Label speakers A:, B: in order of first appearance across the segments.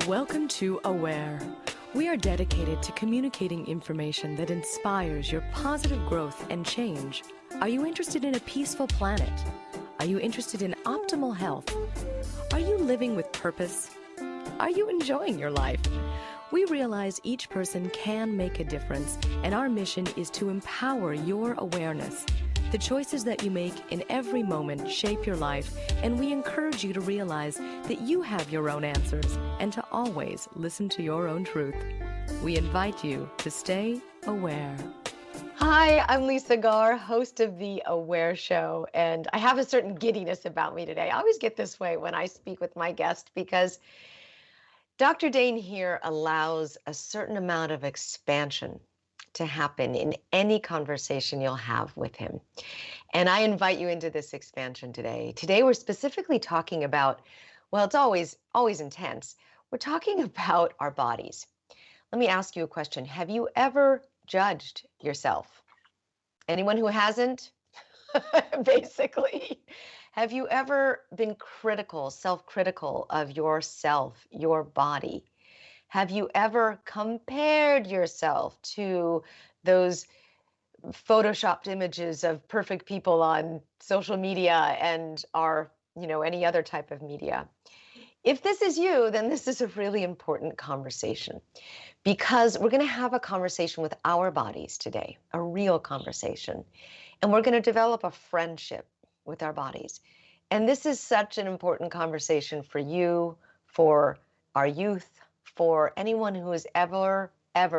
A: Welcome to Aware. We are dedicated to communicating information that inspires your positive growth and change. Are you interested in a peaceful planet? Are you interested in optimal health? Are you living with purpose? Are you enjoying your life? We realize each person can make a difference, and our mission is to empower your awareness. The choices that you make in every moment shape your life, and we encourage you to realize that you have your own answers and to always listen to your own truth. We invite you to stay aware. Hi, I'm Lisa Garr, host of The Aware Show, and I have a certain giddiness about me today. I always get this way when I speak with my guest because Dr. Dain here allows a certain amount of expansion to happen in any conversation you'll have with him. And I invite you into this expansion today. Today, we're specifically talking about, well, it's always intense. We're talking about our bodies. Let me ask you a question. Have you ever judged yourself? Anyone who hasn't? Basically. Have you ever been critical, self-critical of yourself, your body? Have you ever compared yourself to those photoshopped images of perfect people on social media and any other type of media? If this is you, then this is a really important conversation because we're going to have a conversation with our bodies today, a real conversation, and we're going to develop a friendship with our bodies. And this is such an important conversation for you, for our youth, for anyone who has ever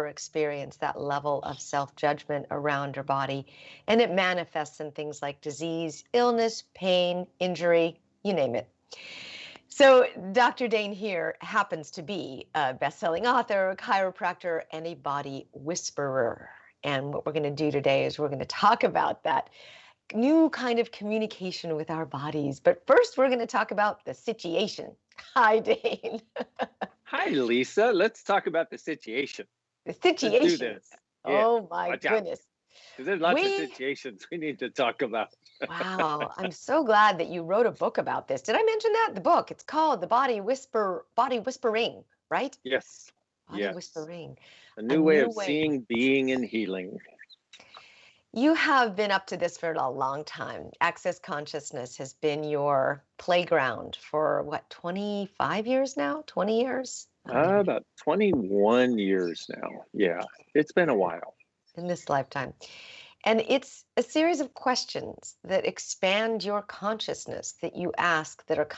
A: experienced that level of self-judgment around your body. And it manifests in things like disease, illness, pain, injury, you name it. So Dr. Dain Heer happens to be a best-selling author, a chiropractor, and a body whisperer. And what we're going to do today is we're going to talk about that new kind of communication with our bodies. But first, we're going to talk about the situation. Hi, Dain.
B: Hi, Lisa. Let's talk about the situation.
A: The situation.
B: Let's do this. Yeah.
A: Oh, my goodness.
B: Because there's lots of situations we need to talk about.
A: Wow. I'm so glad that you wrote a book about this. Did I mention that? The book, it's called The Body Whispering, right?
B: Yes.
A: Body Whispering.
B: A new way of seeing, being, and healing.
A: You have been up to this for a long time. Access consciousness has been your playground for what, 25 years now? 20 years?
B: About 21 years now. Yeah, it's been a while.
A: In this lifetime. And it's a series of questions that expand your consciousness that you ask that are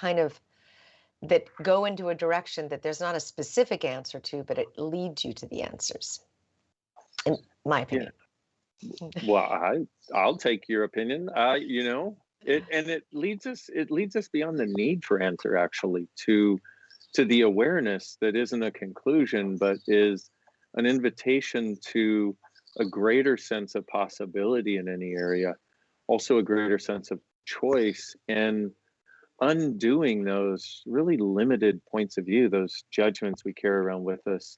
A: that go into a direction that there's not a specific answer to, but it leads you to the answers, in my opinion.
B: Yeah. Well, I'll take your opinion. It leads us beyond the need for answer, actually, to the awareness that isn't a conclusion, but is an invitation to a greater sense of possibility in any area, also a greater sense of choice, and undoing those really limited points of view, those judgments we carry around with us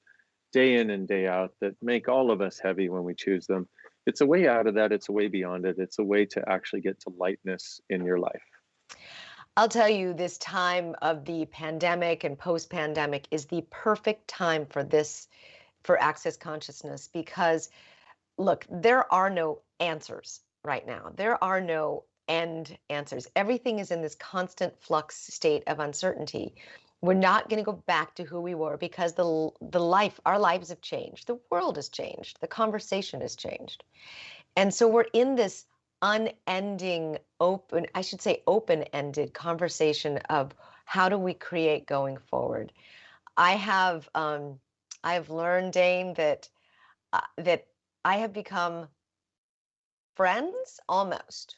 B: day in and day out that make all of us heavy when we choose them. It's a way out of that. It's a way beyond it. It's a way to actually get to lightness in your life.
A: I'll tell you, this time of the pandemic and post-pandemic is the perfect time for this, for access consciousness, because look, there are no answers right now. There are no end answers. Everything is in this constant flux state of uncertainty. We're not going to go back to who we were because our lives have changed. The world has changed. The conversation has changed. And so we're in this unending, open-ended conversation of how do we create going forward. I have learned, Dain, that I have become friends, almost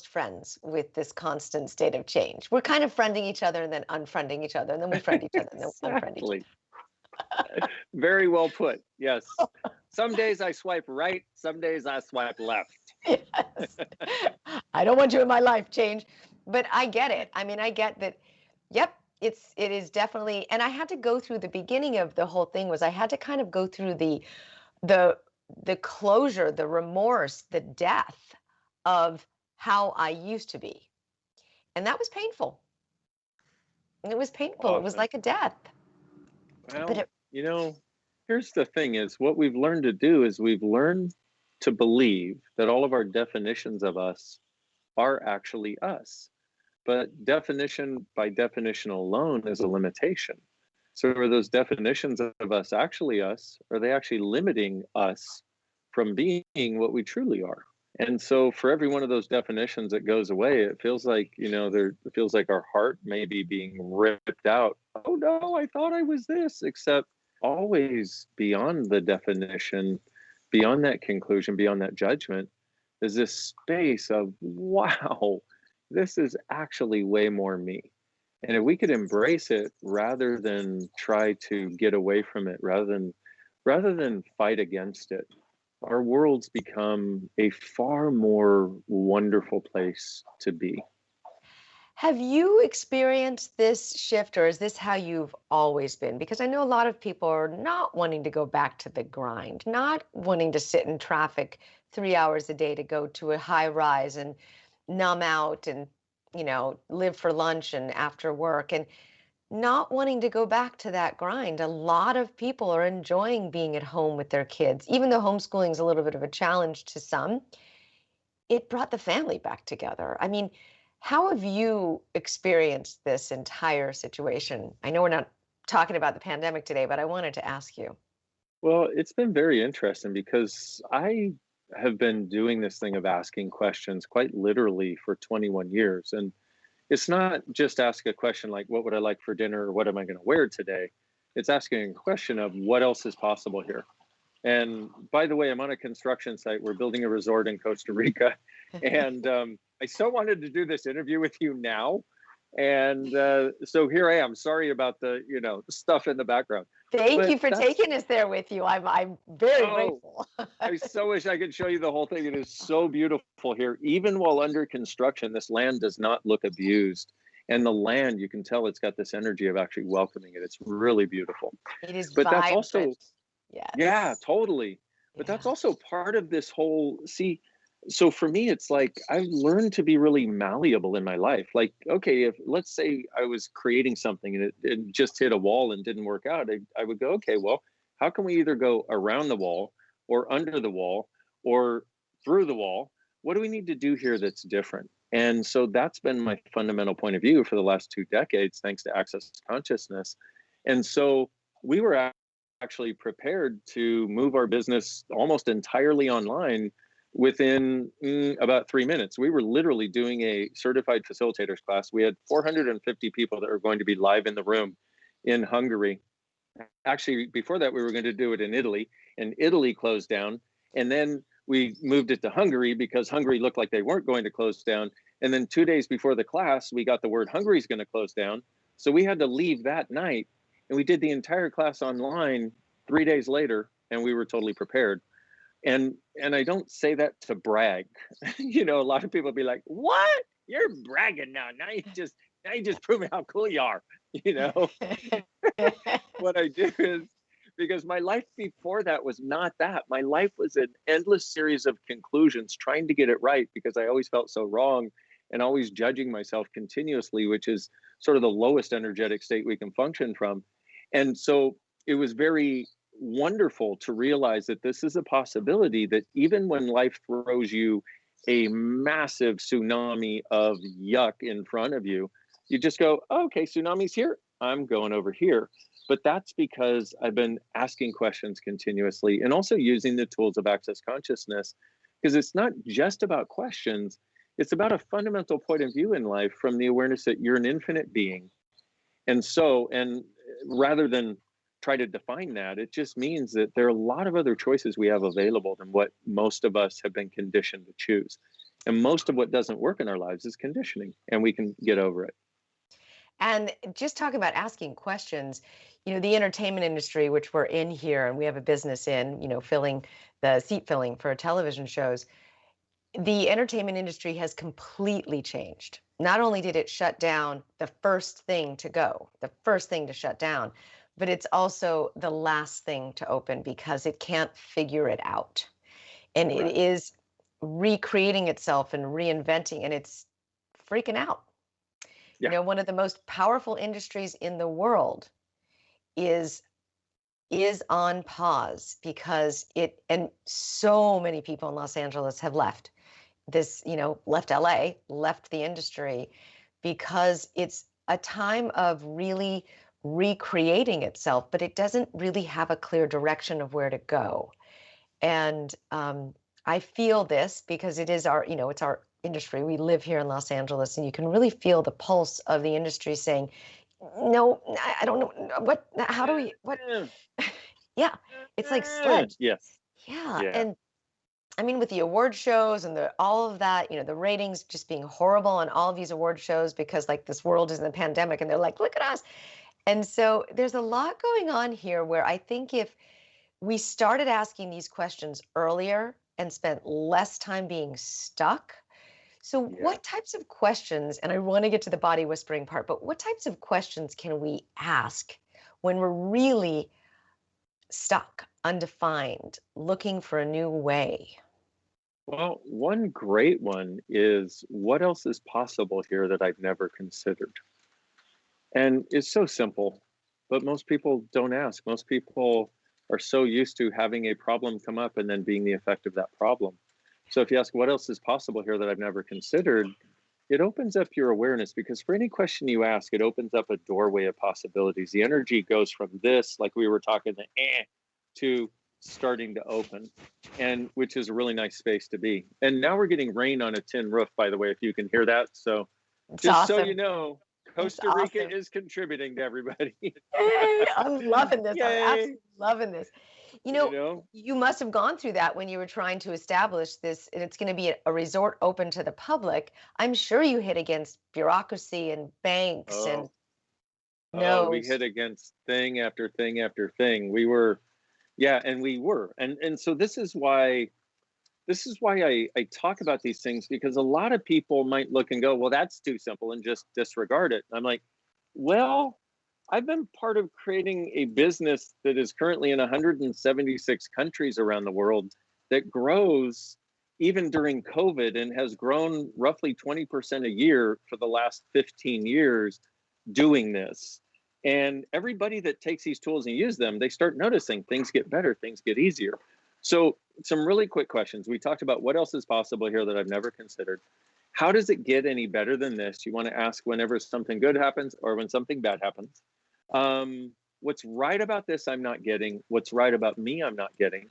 A: friends with this constant state of change. We're kind of friending each other and then unfriending each other, and then we friend each other and then unfriend each other.
B: Very well put. Yes. Some days I swipe right, some days I swipe left.
A: Yes. I don't want you in my life, change. But I get it. I mean, I get that, yep, it is definitely, and I had to go through the beginning of the whole thing was I had to kind of go through the closure, the remorse, the death of how I used to be. And that was painful. And it was painful. It was like a death.
C: But
B: Well,
C: it,
B: here's the thing is what we've learned to do is we've learned to believe that all of our definitions of us are actually us. But definition by definition alone is a limitation. So are those definitions of us actually us? Are they actually limiting us from being what we truly are? And so for every one of those definitions that goes away, it feels like, it feels like our heart may be being ripped out. Oh no, I thought I was this, except always beyond the definition, beyond that conclusion, beyond that judgment, is this space of, wow, this is actually way more me. And if we could embrace it rather than try to get away from it, rather than fight against it, our worlds become a far more wonderful place to be.
C: have you experienced this shift, or is this how you've always been? Because I know a lot of people are not wanting to go back to the grind, not wanting to sit in traffic 3 hours a day to go to a high rise and numb out and, live for lunch and after work, and not wanting to go back to that grind. A lot of people are enjoying being at home with their kids, even though homeschooling is a little bit of a challenge to some. It brought the family back together. I mean, how have you experienced this entire situation? I know we're not talking about the pandemic today, but I wanted to ask you.
B: Well, it's been very interesting because I have been doing this thing of asking questions quite literally for 21 years. And it's not just ask a question like, what would I like for dinner or what am I going to wear today? It's asking a question of what else is possible here. And by the way, I'm on a construction site. We're building a resort in Costa Rica. And I so wanted to do this interview with you now. And so here I am. Sorry about the, stuff in the background.
C: Thank
B: But
C: you for
B: that's,
C: taking us there with you. I'm very
B: oh,
C: grateful.
B: I so wish I could show you the whole thing. It is so beautiful here. Even while under construction, this land does not look abused. And the land, you can tell it's got this energy of actually welcoming it. It's really beautiful.
C: It is
B: But that's also,
C: vibrant.
B: yeah,
C: Yes.
B: totally. But that's
C: Yeah.
B: also part of this whole, see, so for me, it's like I've learned to be really malleable in my life. Like, okay, if let's say I was creating something and it just hit a wall and didn't work out, I would go, okay, well, how can we either go around the wall or under the wall or through the wall? What do we need to do here that's different? And so that's been my fundamental point of view for the last 2 decades, thanks to Access Consciousness. And so we were actually prepared to move our business almost entirely online within about 3 minutes. We were literally doing a certified facilitators class. We had 450 people that were going to be live in the room in Hungary. Actually, before that, we were going to do it in Italy, and Italy closed down. And then we moved it to Hungary because Hungary looked like they weren't going to close down. And then 2 days before the class, we got the word Hungary's going to close down. So we had to leave that night, and we did the entire class online 3 days later, and we were totally prepared. And I don't say that to brag. A lot of people be like, "What? You're bragging now. Now you just proving how cool you are." You know, what I do is because my life before that was not that. My life was an endless series of conclusions trying to get it right because I always felt so wrong and always judging myself continuously, which is sort of the lowest energetic state we can function from. And so it was very wonderful to realize that this is a possibility, that even when life throws you a massive tsunami of yuck in front of you, you just go, oh, okay, tsunami's here. I'm going over here. But that's because I've been asking questions continuously and also using the tools of Access Consciousness, because it's not just about questions. It's about a fundamental point of view in life from the awareness that you're an infinite being. And rather than try to define that, it just means that there are a lot of other choices we have available than what most of us have been conditioned to choose. And most of what doesn't work in our lives is conditioning, and we can get over it.
C: And just talk about asking questions. The entertainment industry, which we're in here, and we have a business in, filling the seat filling for television shows. The entertainment industry has completely changed. Not only did it shut down the first thing to go, the first thing to shut down, but it's also the last thing to open because it can't figure it out. And it
B: Correct.
C: is recreating itself and reinventing, and it's freaking out.
B: Yeah.
C: One of the most powerful industries in the world is is on pause because and so many people in Los Angeles have left this, left LA, left the industry because it's a time of really recreating itself, but it doesn't really have a clear direction of where to go. And I feel this because it is it's our industry. We live here in Los Angeles, and you can really feel the pulse of the industry saying, no, I don't know how do we, what? Yeah, it's like sludge.
B: Yes.
C: Yeah.
B: Yeah.
C: And I mean, with the award shows and all of that, the ratings just being horrible on all of these award shows because like this world is in the pandemic and they're like, look at us. And so there's a lot going on here where I think if we started asking these questions earlier and spent less time being stuck. So,
B: Yeah.
C: what types of questions, and I want to get to the body whispering part, but what types of questions can we ask when we're really stuck, undefined, looking for a new way?
B: Well, one great one is, what else is possible here that I've never considered? And it's so simple, but most people don't ask. Most people are so used to having a problem come up and then being the effect of that problem. So if you ask, what else is possible here that I've never considered, it opens up your awareness, because for any question you ask, it opens up a doorway of possibilities. The energy goes from this, like we were talking, to starting to open, and which is a really nice space to be. And now we're getting rain on a tin roof, by the way, if you can hear that. So
C: It's
B: just so you
C: awesome.
B: know,
C: It's
B: Costa Rica
C: awesome.
B: is contributing to everybody.
C: Yay! I'm loving this. I'm
B: Yay.
C: absolutely loving this. You
B: You
C: know,
B: know,
C: you must have gone through that when you were trying to establish this, and it's going to be a resort open to the public. I'm sure you hit against bureaucracy and banks and
B: oh, we
C: no's.
B: hit against thing after thing after thing. We were, yeah, and we were. And so this is why I talk about these things, because a lot of people might look and go, well, that's too simple, and just disregard it. I'm like, well, I've been part of creating a business that is currently in 176 countries around the world, that grows even during COVID, and has grown roughly 20% a year for the last 15 years doing this. And everybody that takes these tools and use them, they start noticing things get better, things get easier. So some really quick questions. We talked about what else is possible here that I've never considered. How does it get any better than this? You want to ask whenever something good happens or when something bad happens. What's right about this I'm not getting? What's right about me I'm not getting?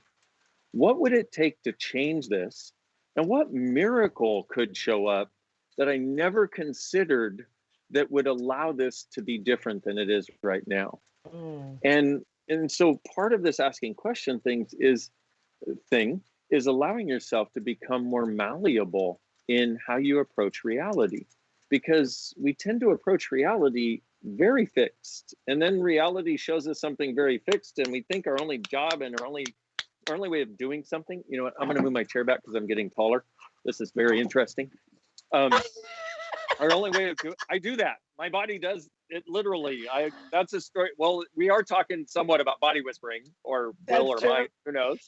B: What would it take to change this? And what miracle could show up that I never considered that would allow this to be different than it is right now?
C: Mm,
B: And so part of this asking question thing is allowing yourself to become more malleable in how you approach reality, because we tend to approach reality very fixed, and then reality shows us something very fixed, and we think our only job and our only way of doing something, you know what, I'm going to move my chair back because I'm getting taller. This is very interesting. Our only way of doing, I do that, my body does it literally. That's a story. Well, we are talking somewhat about body whispering, or will
C: that's
B: or
C: true.
B: might, who knows.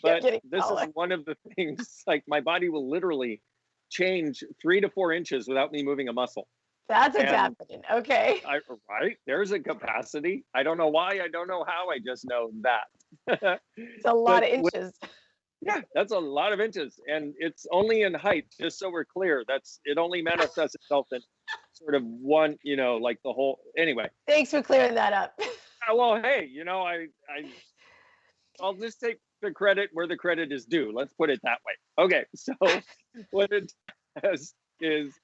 C: You're
B: But
C: getting
B: this is
C: taller.
B: one of the things, like my body will literally change 3 to 4 inches without me moving a muscle.
C: That's what's
B: And
C: happening. Okay.
B: right, there's a capacity. I don't know why, I don't know how, I just know that.
C: It's a lot
B: But
C: of inches.
B: yeah, that's a lot of inches, and it's only in height, just so we're clear. That's it, only manifests itself in sort of one, like the whole, anyway.
C: Thanks for clearing that up.
B: Well, hey, I'll just take the credit where the credit is due. Let's put it that way. Okay, so what it does is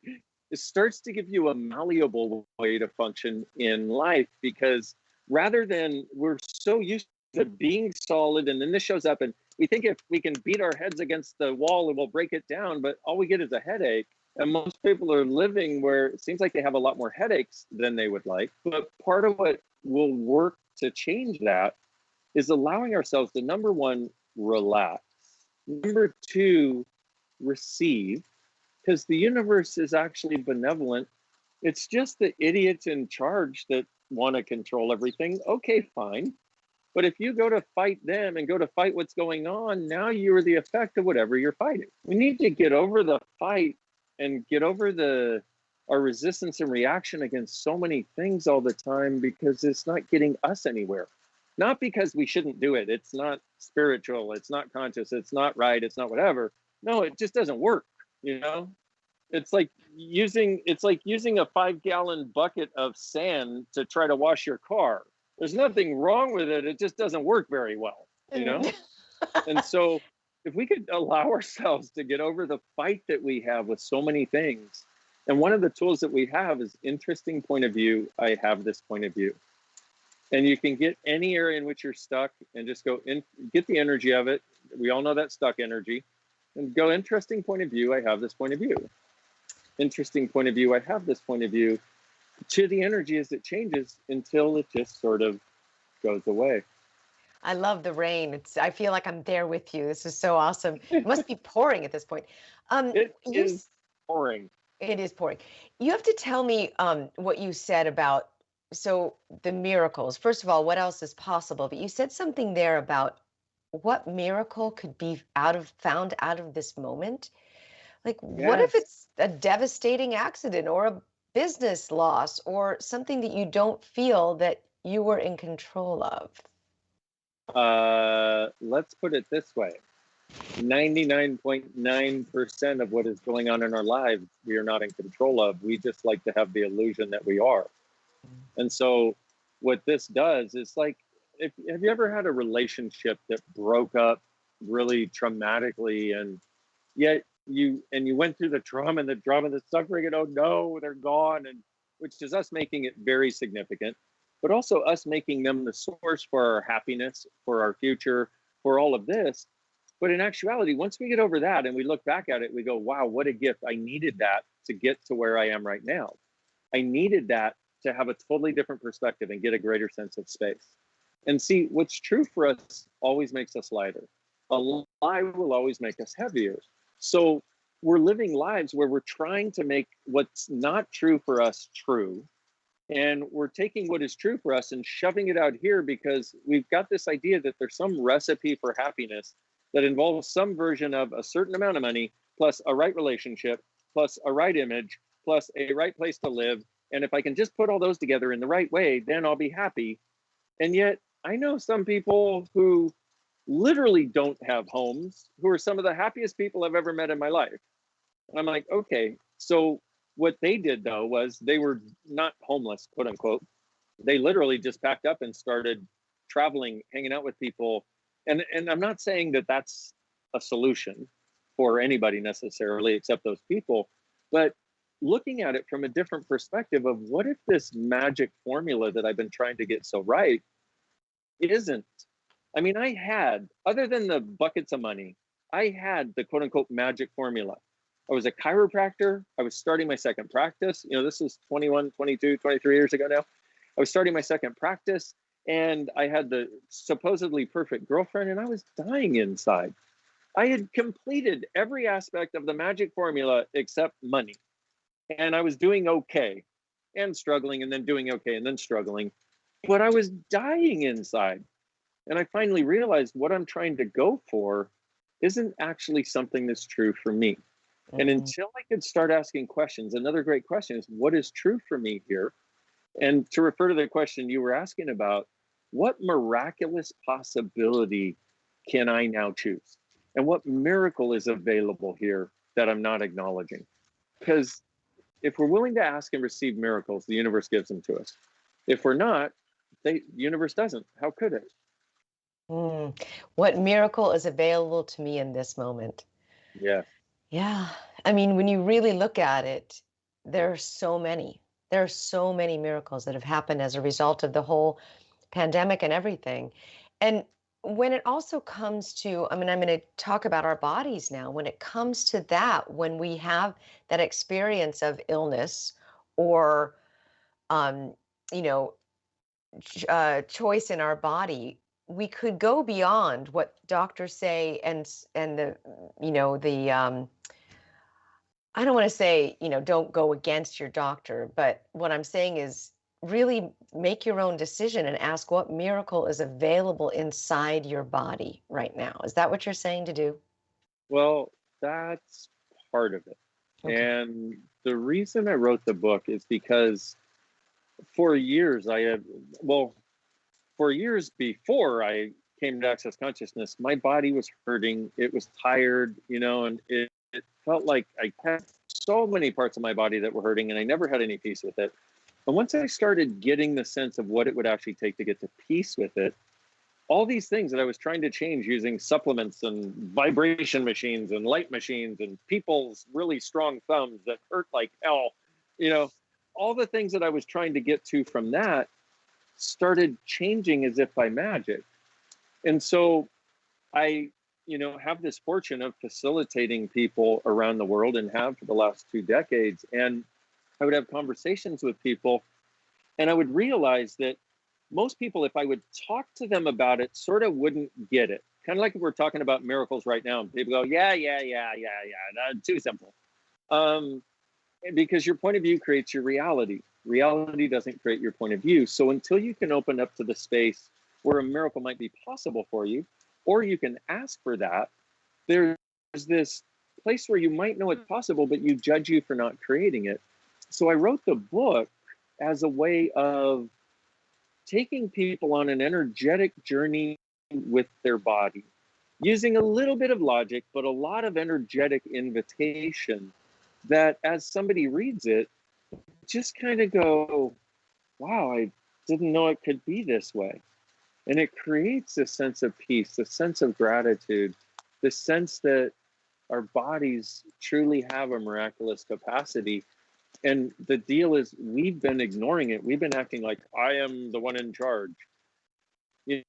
B: it starts to give you a malleable way to function in life, because rather than, we're so used to being solid, and then this shows up, and we think if we can beat our heads against the wall and we'll break it down, but all we get is a headache. And most people are living where it seems like they have a lot more headaches than they would like. But part of what will work to change that is allowing ourselves to, number one, relax. Number two, receive, because the universe is actually benevolent. It's just the idiots in charge that want to control everything. Okay, fine. But if you go to fight them and go to fight what's going on, now you're the effect of whatever you're fighting. We need to get over the fight and get over our resistance and reaction against so many things all the time, because it's not getting us anywhere. Not because we shouldn't do it. It's not spiritual. It's not conscious. It's not right. It's not whatever. No, it just doesn't work. You know, it's like using a 5-gallon bucket of sand to try to wash your car. There's nothing wrong with it. It just doesn't work very well. You know,
C: Mm.
B: and so if we could allow ourselves to get over the fight that we have with so many things, and one of the tools that we have is interesting point of view. I have this point of view. And you can get any area in which you're stuck and just go in, get the energy of it. We all know that stuck energy. And go, interesting point of view. I have this point of view. Interesting point of view. I have this point of view. To the energy as it changes until it just sort of goes away.
C: I love the rain. I feel like I'm there with you. This is so awesome. It must be pouring at this point.
B: It
C: You
B: is boring.
C: It is pouring. You have to tell me what you said about so the miracles. First of all, what else is possible? But you said something there about what miracle could be found out of this moment. Like, what if
B: Yes.
C: it's a devastating accident or a business loss or something that you don't feel that you were in control of?
B: Let's put it this way. 99.9% of what is going on in our lives, we are not in control of. We just like to have the illusion that we are. And so, what this does is like, if have you ever had a relationship that broke up really traumatically, and yet you went through the trauma and the suffering, and oh no, they're gone, and which is us making it very significant, but also us making them the source for our happiness, for our future, for all of this. But in actuality, once we get over that and we look back at it, we go, wow, what a gift. I needed that to get to where I am right now. I needed that to have a totally different perspective and get a greater sense of space. And see, what's true for us always makes us lighter. A lie will always make us heavier. So we're living lives where we're trying to make what's not true for us true. And we're taking what is true for us and shoving it out here because we've got this idea that there's some recipe for happiness that involves some version of a certain amount of money, plus a right relationship, plus a right image, plus a right place to live. And if I can just put all those together in the right way, then I'll be happy. And yet, I know some people who literally don't have homes who are some of the happiest people I've ever met in my life. And I'm like, okay, so what they did though was they were not homeless, quote unquote. They literally just packed up and started traveling, hanging out with people. And I'm not saying that that's a solution for anybody necessarily, except those people, but looking at it from a different perspective of what if this magic formula that I've been trying to get so right isn't. I mean, I had, other than the buckets of money, I had the quote unquote magic formula. I was a chiropractor. I was starting my second practice. You know, this is 21, 22, 23 years ago now. I was starting my second practice and I had the supposedly perfect girlfriend and I was dying inside. I had completed every aspect of the magic formula except money. And I was doing okay and struggling and then doing okay and then struggling. But I was dying inside. And I finally realized what I'm trying to go for isn't actually something that's true for me. And
C: Mm.
B: until I could start asking questions, another great question is what is true for me here? And to refer to the question you were asking about, what miraculous possibility can I now choose? And what miracle is available here that I'm not acknowledging? Because if we're willing to ask and receive miracles, the universe gives them to us. If we're not, the universe doesn't. How could it?
C: Mm. What miracle is available to me in this moment?
B: Yes.
C: Yeah. I mean, when you really look at it, there are so many. There are so many miracles that have happened as a result of the whole pandemic and everything. And when it also comes to, I mean, I'm going to talk about our bodies now. When it comes to that, when we have that experience of illness or, um, you know, choice in our body, we could go beyond what doctors say and the, the I don't want to say, don't go against your doctor, but what I'm saying is really make your own decision and ask what miracle is available inside your body right now. Is that what you're saying to do?
B: Well, that's part of it.
C: Okay.
B: And the reason I wrote the book is because for years I have, well, for years before I came to Access Consciousness, my body was hurting. It was tired, and it felt like I had so many parts of my body that were hurting, and I never had any peace with it. And once I started getting the sense of what it would actually take to get to peace with it, all these things that I was trying to change using supplements and vibration machines and light machines and people's really strong thumbs that hurt like hell, all the things that I was trying to get to from that started changing as if by magic. And so I, have this fortune of facilitating people around the world and have for the last 2 decades. And I would have conversations with people and I would realize that most people, if I would talk to them about it, sort of wouldn't get it. Kind of like if we're talking about miracles right now, and people go, yeah, too simple. Because your point of view creates your reality. Reality doesn't create your point of view. So until you can open up to the space where a miracle might be possible for you, or you can ask for that, there's this place where you might know it's possible, but you judge you for not creating it. So I wrote the book as a way of taking people on an energetic journey with their body, using a little bit of logic, but a lot of energetic invitation that as somebody reads it, just kind of go, wow, I didn't know it could be this way. And it creates a sense of peace, a sense of gratitude, the sense that our bodies truly have a miraculous capacity. And the deal is we've been ignoring it. We've been acting like I am the one in charge.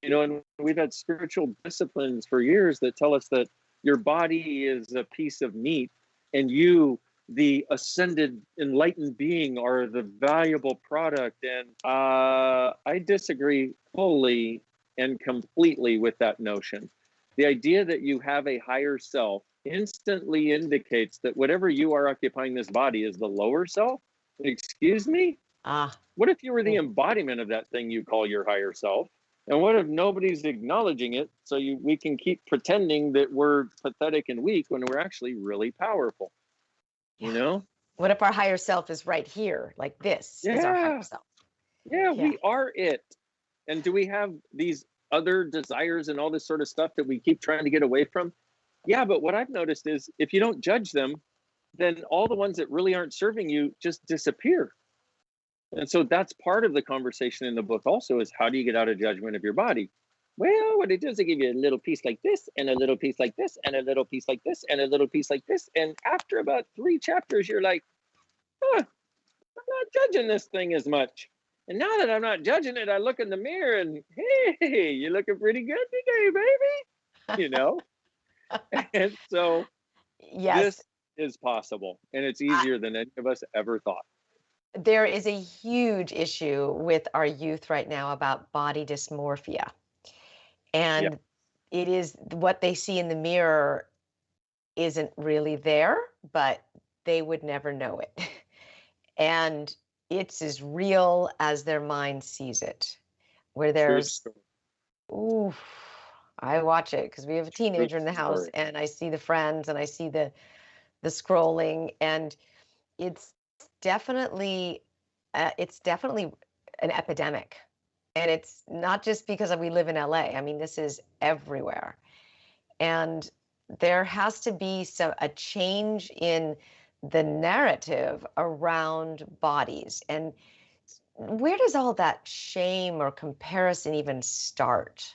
B: And we've had spiritual disciplines for years that tell us that your body is a piece of meat and you, the ascended enlightened being, are the valuable product. And I disagree fully and completely with that notion. The idea that you have a higher self instantly indicates that whatever you are occupying this body is the lower self. Excuse me? What if you were the embodiment of that thing you call your higher self? And what if nobody's acknowledging it, so we can keep pretending that we're pathetic and weak when we're actually really powerful?
C: What if our higher self is right here, like this is our higher self?
B: Yeah, we are it. And do we have these other desires and all this sort of stuff that we keep trying to get away from? Yeah, but what I've noticed is if you don't judge them, then all the ones that really aren't serving you just disappear. And so that's part of the conversation in the book also, is how do you get out of judgment of your body? Well, what it does, it give you a little piece like this, and a little piece like this, and a little piece like this, and a little piece like this. And after about 3 chapters, you're like, I'm not judging this thing as much. And now that I'm not judging it, I look in the mirror and, hey, you're looking pretty good today, baby. And so this is possible, and it's easier than any of us ever thought.
C: There is a huge issue with our youth right now about body dysmorphia. And it is what they see in the mirror isn't really there, but they would never know it. And it's as real as their mind sees it, where there's, I watch it because we have a teenager in the house and I see the friends and I see the scrolling, and it's definitely an epidemic. And it's not just because we live in LA. I mean, this is everywhere. And there has to be a change in the narrative around bodies. And where does all that shame or comparison even start?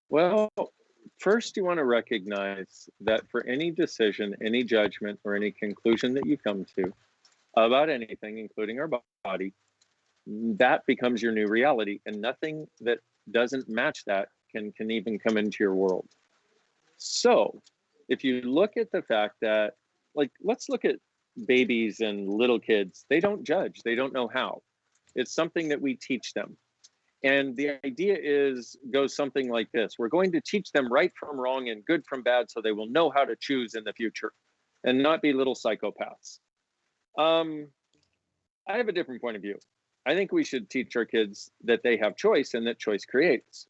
B: Well, first you want to recognize that for any decision, any judgment, or any conclusion that you come to about anything, including our body, that becomes your new reality, and nothing that doesn't match that can even come into your world. So if you look at the fact that, let's look at babies and little kids. They don't judge. They don't know how. It's something that we teach them. And the idea goes something like this. We're going to teach them right from wrong and good from bad, so they will know how to choose in the future and not be little psychopaths. I have a different point of view. I think we should teach our kids that they have choice and that choice creates.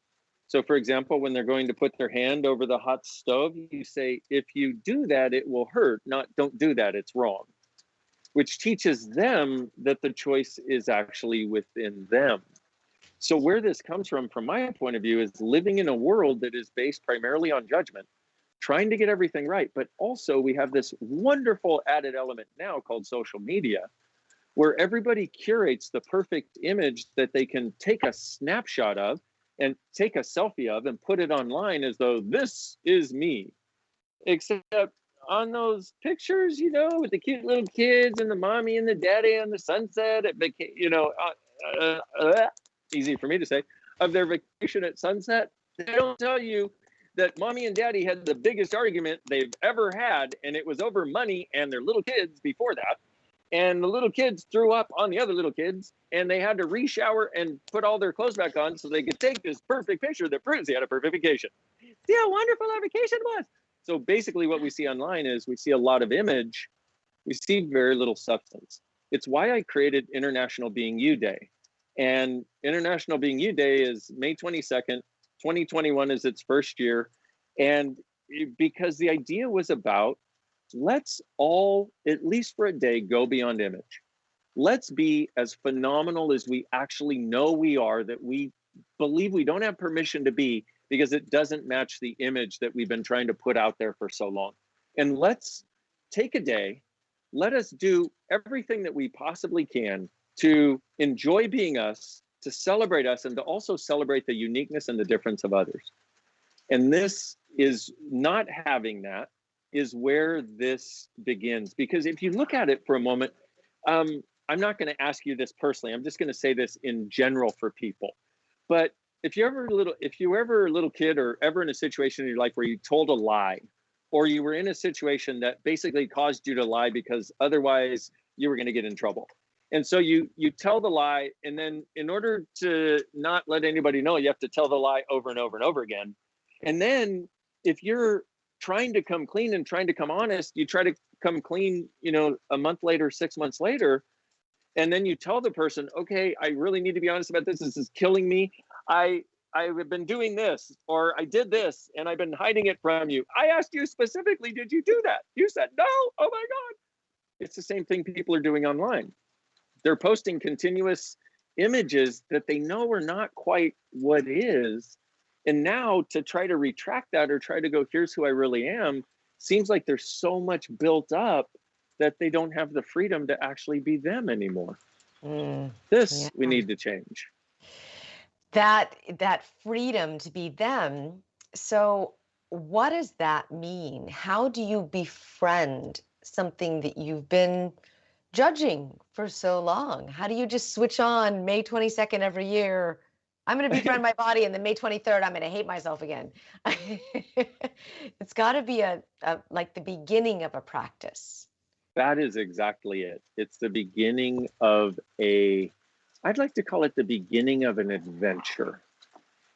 B: So for example, when they're going to put their hand over the hot stove, you say, if you do that, it will hurt, not don't do that, it's wrong, which teaches them that the choice is actually within them. So where this comes from my point of view, is living in a world that is based primarily on judgment, trying to get everything right. But also we have this wonderful added element now called social media, where everybody curates the perfect image that they can take a snapshot of and take a selfie of and put it online as though this is me. Except on those pictures, with the cute little kids and the mommy and the daddy on the sunset at easy for me to say, of their vacation at sunset, they don't tell you that mommy and daddy had the biggest argument they've ever had, and it was over money and their little kids before that. And the little kids threw up on the other little kids, and they had to re-shower and put all their clothes back on so they could take this perfect picture that proves they had a perfect vacation. See how wonderful our vacation was. So basically what we see online is we see a lot of image, we see very little substance. It's why I created International Being You Day. And International Being You Day is May 22nd, 2021 is its first year. And because the idea was about, let's all, at least for a day, go beyond image. Let's be as phenomenal as we actually know we are, that we believe we don't have permission to be, because it doesn't match the image that we've been trying to put out there for so long. And let's take a day, let us do everything that we possibly can to enjoy being us, to celebrate us, and to also celebrate the uniqueness and the difference of others. And this is not having that is where this begins. Because if you look at it for a moment, I'm not going to ask you this personally. I'm just going to say this in general for people. But if you were a little kid, or ever in a situation in your life where you told a lie, or you were in a situation that basically caused you to lie because otherwise you were going to get in trouble. And so you tell the lie, and then in order to not let anybody know, you have to tell the lie over and over and over again. And then if you're trying to come clean and trying to come honest, you try to come clean, a month later, 6 months later, and then you tell the person, okay, I really need to be honest about this. This is killing me. I've been doing this, or I did this, and I've been hiding it from you. I asked you specifically, did you do that? You said no. Oh my God. It's the same thing people are doing online. They're posting continuous images that they know are not quite what is. And now to try to retract that, or try to go, here's who I really am, seems like there's so much built up that they don't have the freedom to actually be them anymore. This we need to change.
C: That freedom to be them. So what does that mean? How do you befriend something that you've been judging for so long? How do you just switch on May 22nd every year? I'm going to befriend my body, and then May 23rd, I'm going to hate myself again. It's got to be like the beginning of a practice.
B: That is exactly it. It's the beginning of I'd like to call it the beginning of an adventure,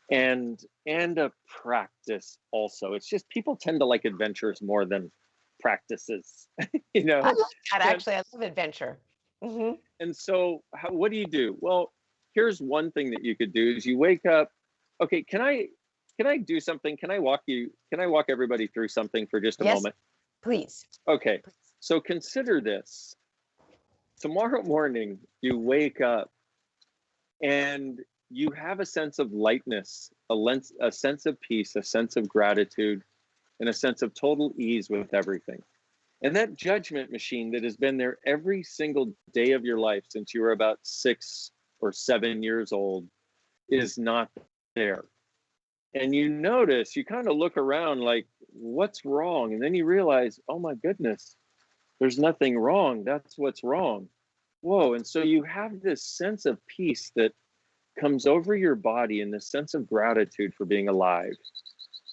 B: and a practice also. It's just people tend to like adventures more than practices.
C: I like that, actually. I love adventure. Mm-hmm.
B: And so what do you do? Well, here's one thing that you could do is you wake up. Okay, can I do something? Can I walk everybody through something for just a moment?
C: Please.
B: Okay, so consider this. Tomorrow morning, you wake up and you have a sense of lightness, a sense of peace, a sense of gratitude, and a sense of total ease with everything. And that judgment machine that has been there every single day of your life since you were about 6 or 7 years old is not there. And you notice, you kind of look around like, what's wrong? And then you realize, oh my goodness, there's nothing wrong. That's what's wrong. Whoa. And so you have this sense of peace that comes over your body, and this sense of gratitude for being alive.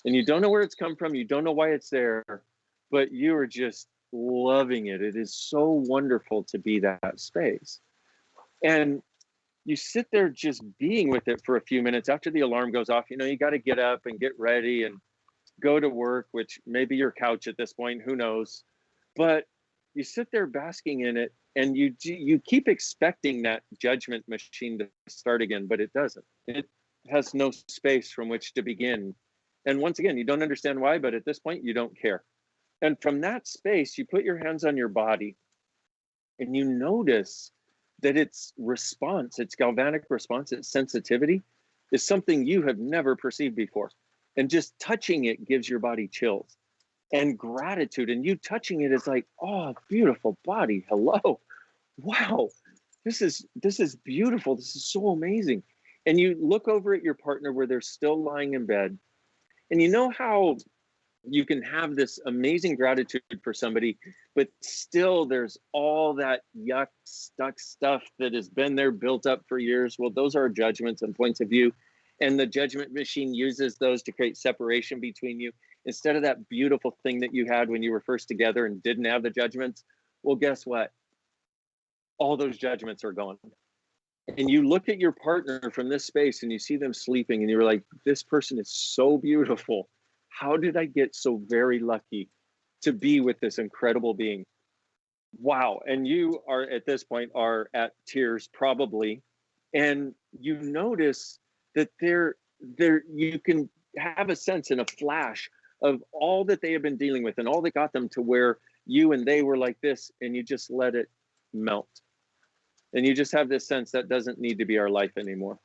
B: And you don't know where it's come from. You don't know why it's there, but you are just loving it. It is so wonderful to be that space. And you sit there just being with it for a few minutes after the alarm goes off. You got to get up and get ready and go to work, which may be your couch at this point, who knows? But you sit there basking in it, and you keep expecting that judgment machine to start again, but it doesn't. It has no space from which to begin. And once again, you don't understand why, but at this point, you don't care. And from that space, you put your hands on your body, and you notice that its response, its galvanic response, its sensitivity is something you have never perceived before. And just touching it gives your body chills. And gratitude, and you touching it is like, oh, beautiful body. Hello. Wow. This is beautiful. This is so amazing. And you look over at your partner where they're still lying in bed, and you know how you can have this amazing gratitude for somebody, but still there's all that yuck, stuck stuff that has been there built up for years. Well, those are judgments and points of view. And the judgment machine uses those to create separation between you. Instead of that beautiful thing that you had when you were first together and didn't have the judgments, well, guess what? All those judgments are gone. And you look at your partner from this space and you see them sleeping and you're like, this person is so beautiful. How did I get so very lucky to be with this incredible being? Wow. And you are at this point are at tears probably. And you notice that there you can have a sense and a flash of all that they have been dealing with and all that got them to where you and they were like this, and you just let it melt. And you just have this sense that doesn't need to be our life anymore.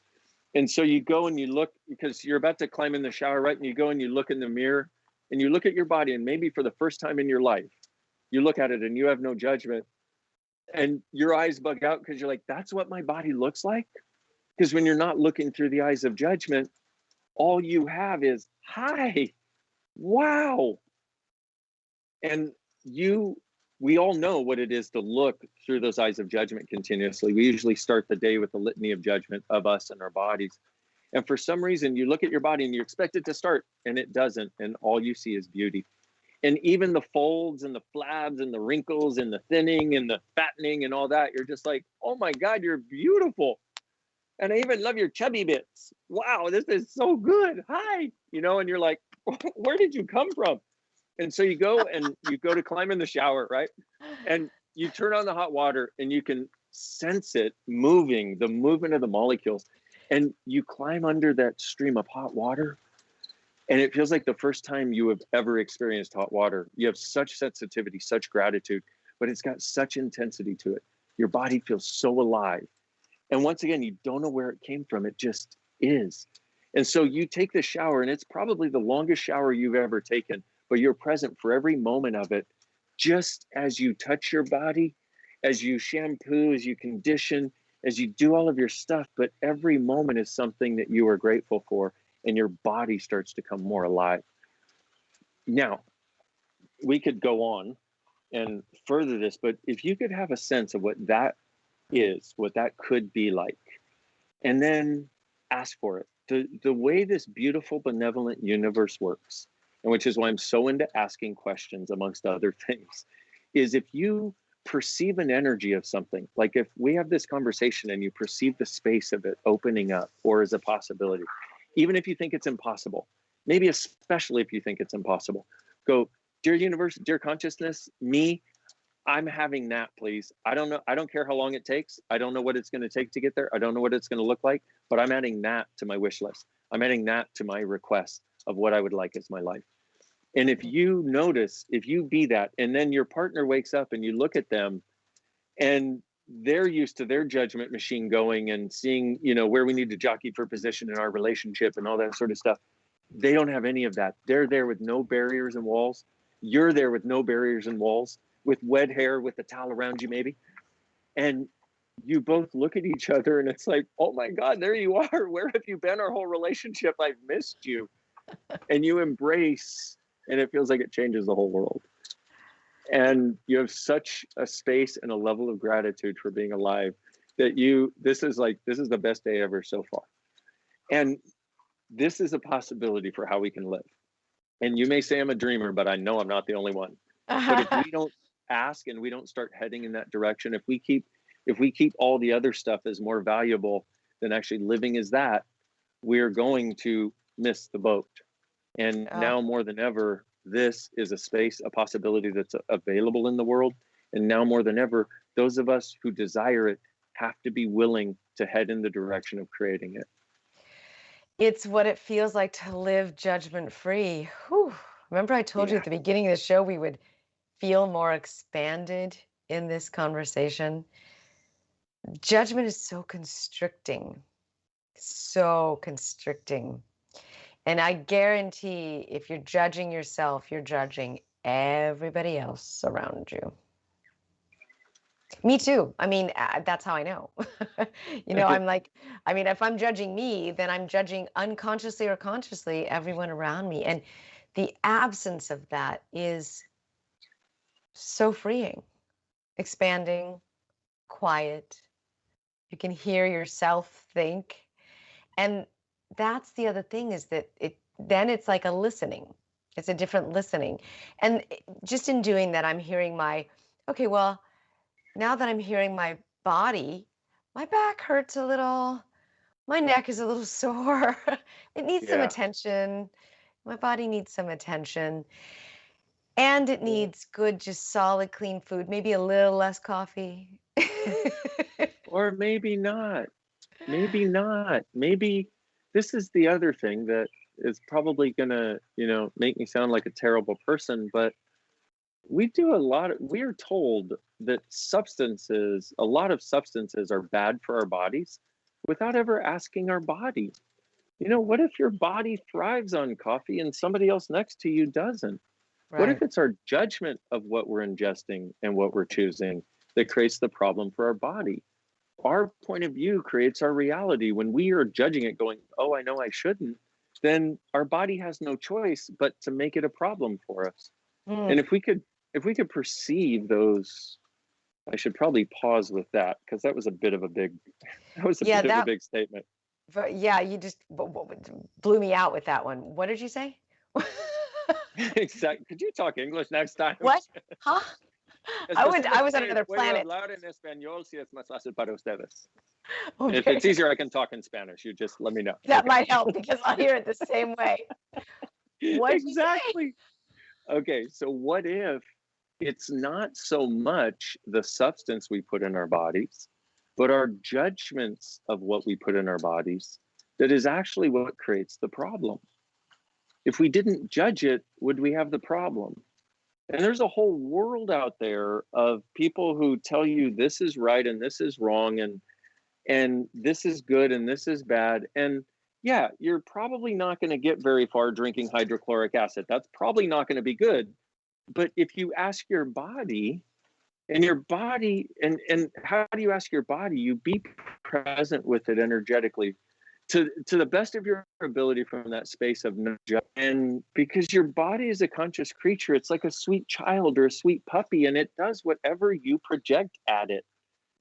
B: And so you go and you look, because you're about to climb in the shower, right? And you go and you look in the mirror and you look at your body, and maybe for the first time in your life, you look at it and you have no judgment, and your eyes bug out because you're like, that's what my body looks like. Because when you're not looking through the eyes of judgment, all you have is, hi, wow. And we all know what it is to look through those eyes of judgment continuously. We usually start the day with a litany of judgment of us and our bodies. And for some reason, you look at your body and you expect it to start, and it doesn't. And all you see is beauty. And even the folds and the flabs and the wrinkles and the thinning and the fattening and all that, you're just like, oh my God, you're beautiful. And I even love your chubby bits. Wow, this is so good. Hi. And you're like, where did you come from? And so you go to climb in the shower, right? And you turn on the hot water and you can sense it moving, the movement of the molecules. And you climb under that stream of hot water. And it feels like the first time you have ever experienced hot water. You have such sensitivity, such gratitude, but it's got such intensity to it. Your body feels so alive. And once again, you don't know where it came from. It just is. And so you take the shower, and it's probably the longest shower you've ever taken, but you're present for every moment of it. Just as you touch your body, as you shampoo, as you condition, as you do all of your stuff, but every moment is something that you are grateful for, and your body starts to come more alive. Now, we could go on and further this, but if you could have a sense of what that is, what that could be like, and then ask for it. The way this beautiful, benevolent universe works, and which is why I'm so into asking questions, amongst other things, is if you perceive an energy of something, like if we have this conversation and you perceive the space of it opening up or as a possibility, even if you think it's impossible, maybe especially if you think it's impossible, go, dear universe, dear consciousness, me, I'm having that, please. I don't know. I don't care how long it takes. I don't know what it's going to take to get there. I don't know what it's going to look like, but I'm adding that to my wish list. I'm adding that to my request of what I would like as my life. And if you notice, if you be that, and then your partner wakes up and you look at them and they're used to their judgment machine going and seeing, where we need to jockey for position in our relationship and all that sort of stuff. They don't have any of that. They're there with no barriers and walls. You're there with no barriers and walls, with wet hair, with the towel around you maybe. And you both look at each other and it's like, oh my God, there you are. Where have you been our whole relationship? I've missed you. And you embrace, and it feels like it changes the whole world. And you have such a space and a level of gratitude for being alive that this is the best day ever so far. And this is a possibility for how we can live. And you may say I'm a dreamer, but I know I'm not the only one. But if we don't ask and we don't start heading in that direction, if we keep all the other stuff as more valuable than actually living as that, we're going to miss the boat. And now more than ever, this is a space, a possibility that's available in the world. And now more than ever, those of us who desire it have to be willing to head in the direction of creating it.
C: It's what it feels like to live judgment-free. Whew. Remember I told you at the beginning of the show we would feel more expanded in this conversation? Judgment is so constricting, so constricting. And I guarantee if you're judging yourself, you're judging everybody else around you. Me too. I mean, that's how I know. I'm like, I mean, if I'm judging me, then I'm judging unconsciously or consciously everyone around me. And the absence of that is so freeing, expanding, quiet. You can hear yourself think. And that's the other thing is that it's like a listening. It's a different listening. And just in doing that, I'm hearing okay, well, now that I'm hearing my body, my back hurts a little, my neck is a little sore. It needs some
B: Yeah.
C: attention. My body needs some attention. And it needs good, just solid, clean food, maybe a little less coffee.
B: Or maybe not. Maybe not. Maybe this is the other thing that is probably gonna, make me sound like a terrible person, but we're told that a lot of substances are bad for our bodies without ever asking our body. What if your body thrives on coffee and somebody else next to you doesn't? What
C: Right.
B: if it's our judgment of what we're ingesting and what we're choosing that creates the problem for our body? Our point of view creates our reality. When we are judging it going, oh, I know I shouldn't, then our body has no choice but to make it a problem for us.
C: Mm.
B: And if we could perceive those, I should probably pause with that because that was a bit of a big that was a
C: Yeah,
B: bit of a big statement.
C: but yeah, you just blew me out with that one. What did you say?
B: Exactly. Could you talk English next time?
C: What? Huh?
B: Es
C: I
B: posible
C: was on
B: que
C: another
B: puedo
C: planet.
B: hablar en español si es más fácil para ustedes. If
C: Okay.
B: it's easier, I can talk in Spanish. You just let me know.
C: That
B: Okay.
C: might help because I'll hear it the same way. What'd you say?
B: Exactly. Okay, so what if it's not so much the substance we put in our bodies, but our judgments of what we put in our bodies that is actually what creates the problem? If we didn't judge it, would we have the problem? And there's a whole world out there of people who tell you this is right and this is wrong and this is good and this is bad. And yeah, you're probably not going to get very far drinking hydrochloric acid. That's probably not going to be good. But if you ask your body, and how do you ask your body? You be present with it energetically to the best of your ability from that space of no judgment. And because your body is a conscious creature, it's like a sweet child or a sweet puppy, and it does whatever you project at it.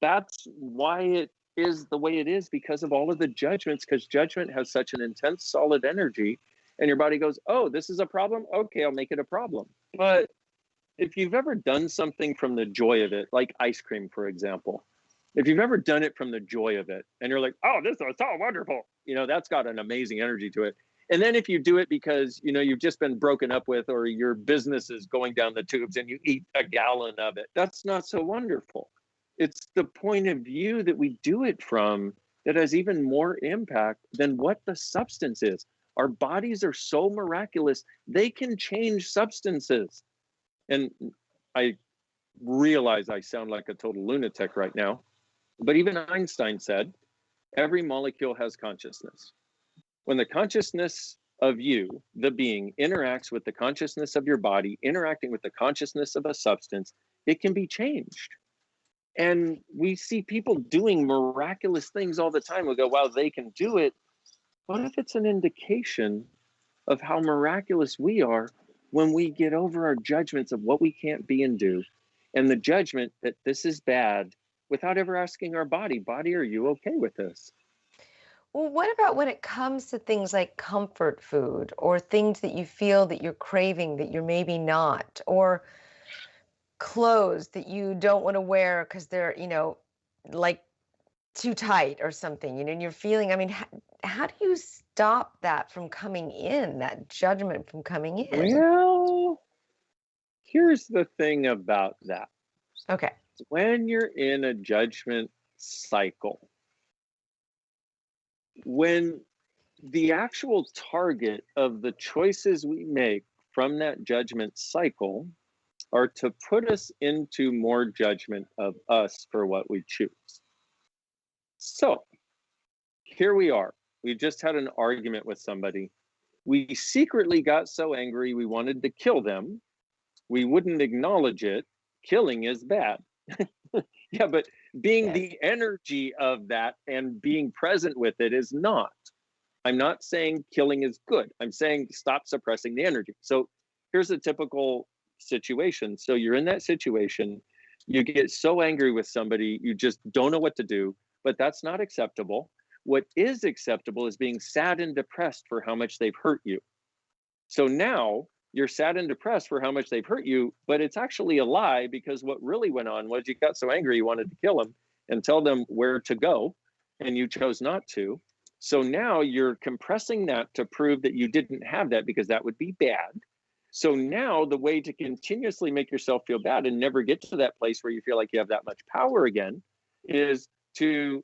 B: That's why it is the way it is, because of all of the judgments, because judgment has such an intense solid energy, and your body goes, oh, this is a problem, okay, I'll make it a problem. But if you've ever done something from the joy of it, like ice cream, for example, if you've ever done it from the joy of it and you're like, oh, this is so wonderful, that's got an amazing energy to it. And then if you do it because, you've just been broken up with or your business is going down the tubes and you eat a gallon of it, that's not so wonderful. It's the point of view that we do it from that has even more impact than what the substance is. Our bodies are so miraculous, they can change substances. And I realize I sound like a total lunatic right now, but even Einstein said every molecule has consciousness. When the consciousness of you, the being, interacts with the consciousness of your body, interacting with the consciousness of a substance, it can be changed. And we see people doing miraculous things all the time. We go, wow, they can do it. What if it's an indication of how miraculous we are when we get over our judgments of what we can't be and do, and the judgment that this is bad without ever asking our body, are you okay with this?
C: Well, what about when it comes to things like comfort food or things that you feel that you're craving that you're maybe not, or clothes that you don't want to wear because they're, like too tight or something, and you're feeling, I mean, how do you stop that from coming in, that judgment from coming in?
B: Well, here's the thing about that.
C: Okay.
B: When you're in a judgment cycle, when the actual target of the choices we make from that judgment cycle are to put us into more judgment of us for what we choose. So here we are. We just had an argument with somebody. We secretly got so angry we wanted to kill them. We wouldn't acknowledge it. Killing is bad. Yeah, but being
C: Yes.
B: the energy of that and being present with it is not. I'm not saying killing is good. I'm saying stop suppressing the energy. So here's a typical situation. So you're in that situation, you get so angry with somebody, you just don't know what to do, but that's not acceptable. What is acceptable is being sad and depressed for how much they've hurt you. So now you're sad and depressed for how much they've hurt you, but it's actually a lie, because what really went on was you got so angry you wanted to kill them and tell them where to go, and you chose not to. So now you're compressing that to prove that you didn't have that, because that would be bad. So now the way to continuously make yourself feel bad and never get to that place where you feel like you have that much power again is to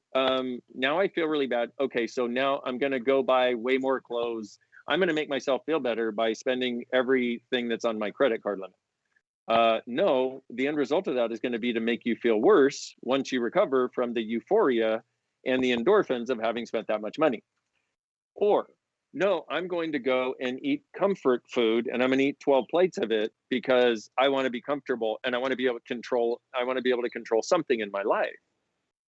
B: now I feel really bad. Okay, so now I'm going to go buy way more clothes. I'm going to make myself feel better by spending everything that's on my credit card limit. No, the end result of that is going to be to make you feel worse once you recover from the euphoria and the endorphins of having spent that much money. Or, no, I'm going to go and eat comfort food, and I'm going to eat 12 plates of it because I want to be comfortable and I want to be able to control something in my life.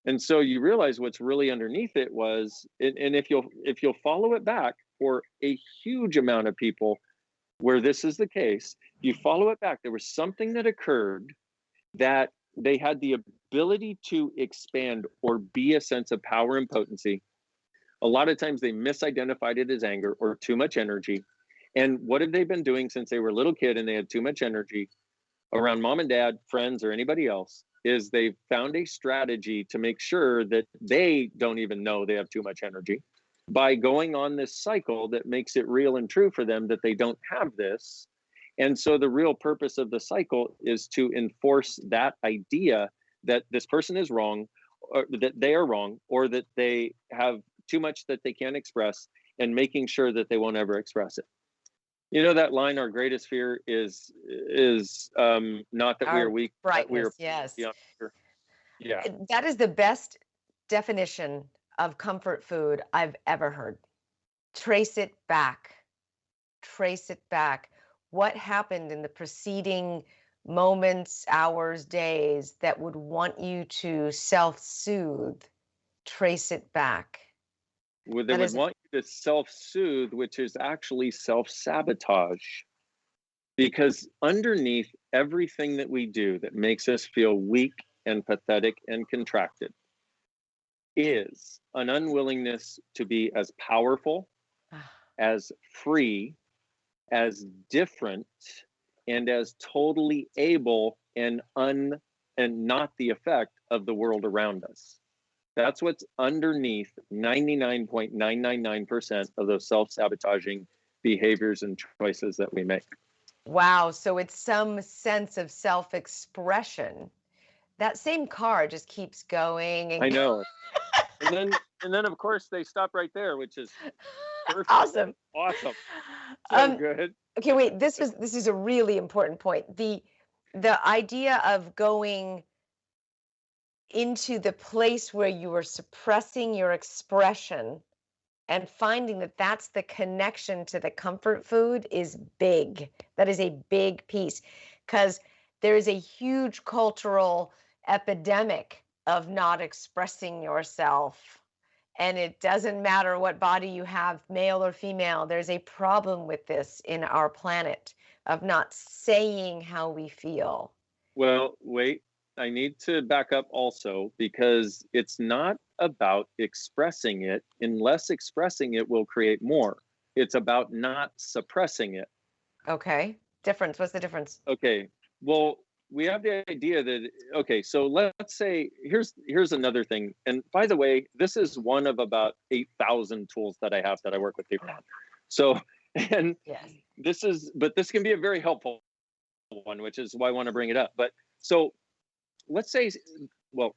B: And so you realize what's really underneath it was, and if you'll follow it back for a huge amount of people where this is the case, you follow it back, there was something that occurred that they had the ability to expand or be a sense of power and potency. A lot of times they misidentified it as anger or too much energy. And what have they been doing since they were a little kid and they had too much energy around mom and dad, friends, or anybody else? Is they've found a strategy to make sure that they don't even know they have too much energy by going on this cycle that makes it real and true for them that they don't have this. And so the real purpose of the cycle is to enforce that idea that this person is wrong, or that they are wrong, or that they have too much that they can't express, and making sure that they won't ever express it. You know that line, our greatest fear is not that we are
C: Our
B: weak, that we are
C: brightness, yes.
B: beyond fear. Yeah.
C: That is the best definition of comfort food I've ever heard. Trace it back. Trace it back. What happened in the preceding moments, hours, days that would want you to self-soothe? Trace it back.
B: They
C: That
B: would
C: is,
B: want you to self-soothe, which is actually self-sabotage. Because underneath everything that we do that makes us feel weak and pathetic and contracted is an unwillingness to be as powerful, as free, as different, and as totally able and not the effect of the world around us. That's what's underneath 99.999% of those self-sabotaging behaviors and choices that we make.
C: wow. So it's some sense of self-expression. That same car just keeps going and
B: I know. And then of course they stop right there, which is perfect.
C: awesome.
B: Awesome. So
C: Um,
B: good.
C: okay, wait, this is a really important point. The idea of going into the place where you are suppressing your expression and finding that that's the connection to the comfort food is big. That is a big piece, because there is a huge cultural epidemic of not expressing yourself. And it doesn't matter what body you have, male or female, there's a problem with this in our planet of not saying how we feel.
B: Well, wait, I need to back up also, because it's not about expressing it unless expressing it will create more. It's about not suppressing it.
C: Okay. Difference. What's the difference?
B: Okay. Well, we have the idea that, okay, so let's say here's another thing. And by the way, this is one of about 8,000 tools that I have that I work with people on. So, and
C: Yes.
B: but this can be a very helpful one, which is why I want to bring it up. But so let's say, well,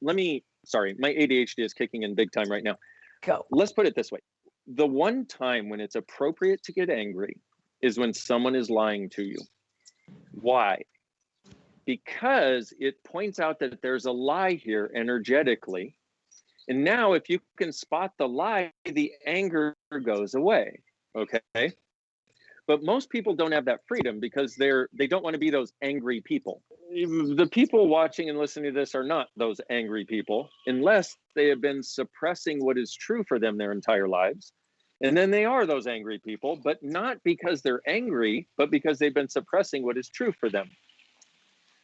B: sorry, my ADHD is kicking in big time right now.
C: Go.
B: Let's put it this way. The one time when it's appropriate to get angry is when someone is lying to you. Why? Because it points out that there's a lie here energetically, And now if you can spot the lie, the anger goes away. Okay. But most people don't have that freedom because they don't want to be those angry people. The people watching and listening to this are not those angry people unless they have been suppressing what is true for them their entire lives. And then they are those angry people, but not because they're angry, but because they've been suppressing what is true for them.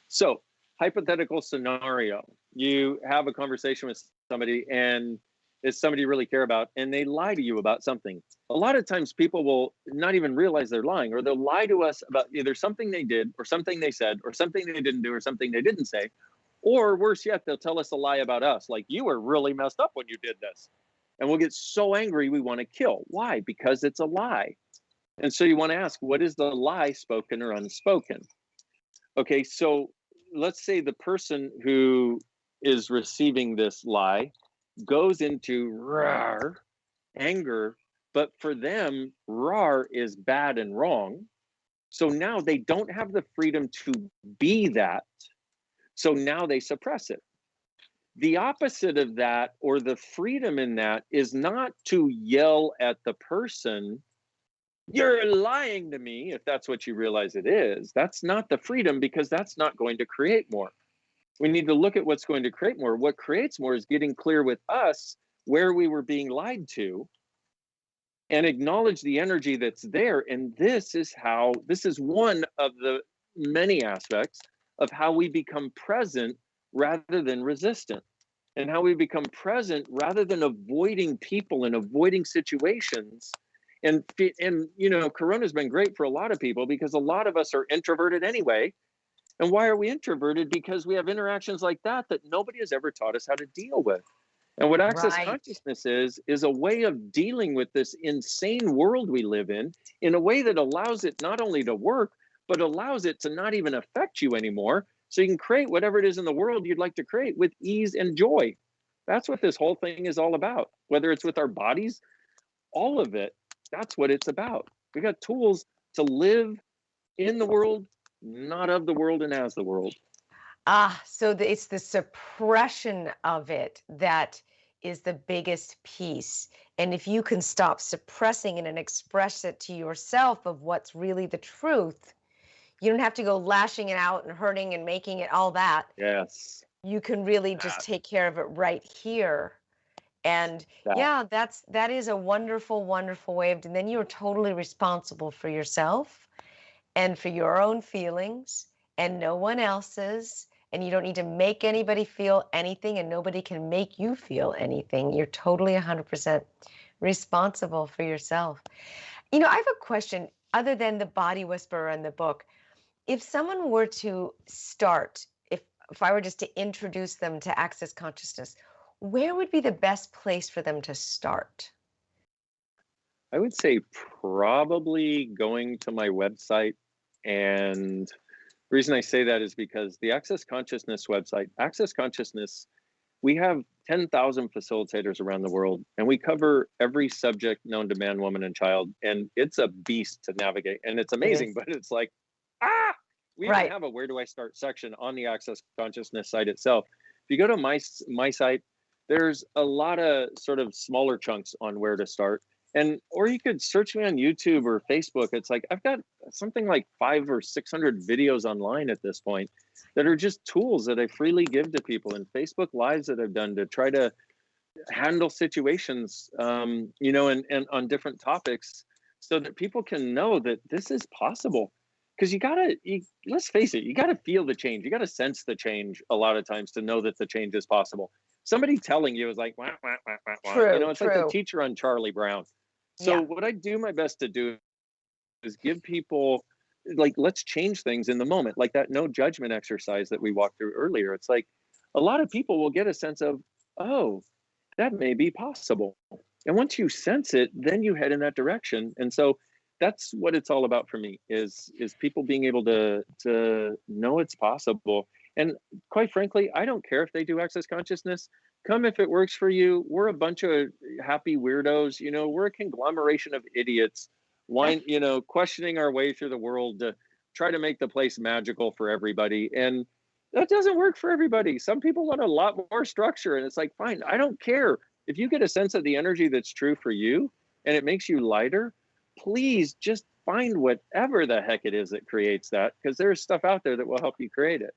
B: So, hypothetical scenario, you have a conversation with somebody and is somebody you really care about, and they lie to you about something. A lot of times people will not even realize they're lying, or they'll lie to us about either something they did or something they said or something they didn't do or something they didn't say. Or worse yet, they'll tell us a lie about us, like you were really messed up when you did this. And we'll get so angry we want to kill. Why? Because it's a lie. And so you want to ask, what is the lie, spoken or unspoken? Okay, so let's say the person who is receiving this lie goes into rawr, anger, but for them, rawr is bad and wrong. So now they don't have the freedom to be that. So now they suppress it. The opposite of that, or the freedom in that, is not to yell at the person, you're lying to me, if that's what you realize it is. That's not the freedom, because that's not going to create more. We need to look at what's going to create more. What creates more is getting clear with us where we were being lied to and acknowledge the energy that's there. And this is one of the many aspects of how we become present rather than resistant, and how we become present rather than avoiding people and avoiding situations. And Corona's been great for a lot of people because a lot of us are introverted anyway. And why are we introverted? Because we have interactions like that nobody has ever taught us how to deal with. And what access
C: Right.
B: consciousness is a way of dealing with this insane world we live in a way that allows it not only to work, but allows it to not even affect you anymore. So you can create whatever it is in the world you'd like to create with ease and joy. That's what this whole thing is all about. Whether it's with our bodies, all of it, that's what it's about. We got tools to live in the world, not of the world and as the world.
C: So it's the suppression of it that is the biggest piece. And if you can stop suppressing it and express it to yourself of what's really the truth, you don't have to go lashing it out and hurting and making it all that.
B: Yes.
C: You can really just take care of it right here. And
B: That.
C: yeah, that is a wonderful, wonderful way of, and then you're totally responsible for yourself and for your own feelings and no one else's. And you don't need to make anybody feel anything, and nobody can make you feel anything. You're totally 100% responsible for yourself. I have a question other than the body whisperer and the book. If someone were to start, if I were just to introduce them to Access Consciousness, where would be the best place for them to start?
B: I would say probably going to my website. And the reason I say that is because the Access Consciousness website, Access Consciousness, we have 10,000 facilitators around the world, and we cover every subject known to man, woman, and child. And it's a beast to navigate. And it's amazing, but it's like, we even have a where do I start section on the Access Consciousness site itself. If you go to my site, there's a lot of sort of smaller chunks on where to start. Or you could search me on YouTube or Facebook. It's like I've got something like 500 or 600 videos online at this point that are just tools that I freely give to people, and Facebook Lives that I've done to try to handle situations, and on different topics, so that people can know that this is possible. Because let's face it, you gotta feel the change. You gotta sense the change a lot of times to know that the change is possible. Somebody telling you is like, wah, wah, wah, wah, wah.
C: True,
B: It's like the teacher on Charlie Brown. So
C: Yeah.
B: what I do my best to do is give people, like, let's change things in the moment, like that no judgment exercise that we walked through earlier. It's like a lot of people will get a sense of, oh, that may be possible. And once you sense it, then you head in that direction. And so that's what it's all about for me is people being able to know it's possible. And quite frankly, I don't care if they do Access Consciousness. Come if it works for you. We're a bunch of happy weirdos. We're a conglomeration of idiots, questioning our way through the world to try to make the place magical for everybody. And That doesn't work for everybody. Some people want a lot more structure, and it's like, fine, I don't care. If you get a sense of the energy that's true for you and it makes you lighter, please just find whatever the heck it is that creates that, because there's stuff out there that will help you create it.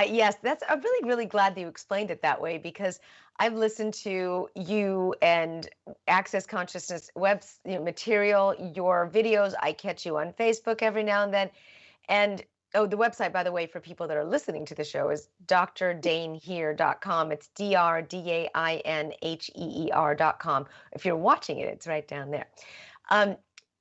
C: Yes, I'm really, really glad that you explained it that way because I've listened to you and Access Consciousness material, your videos. I catch you on Facebook every now and then. And oh, the website, by the way, for people that are listening to the show is drdainheer.com. It's DrDainheer.com. If you're watching it, it's right down there. Um,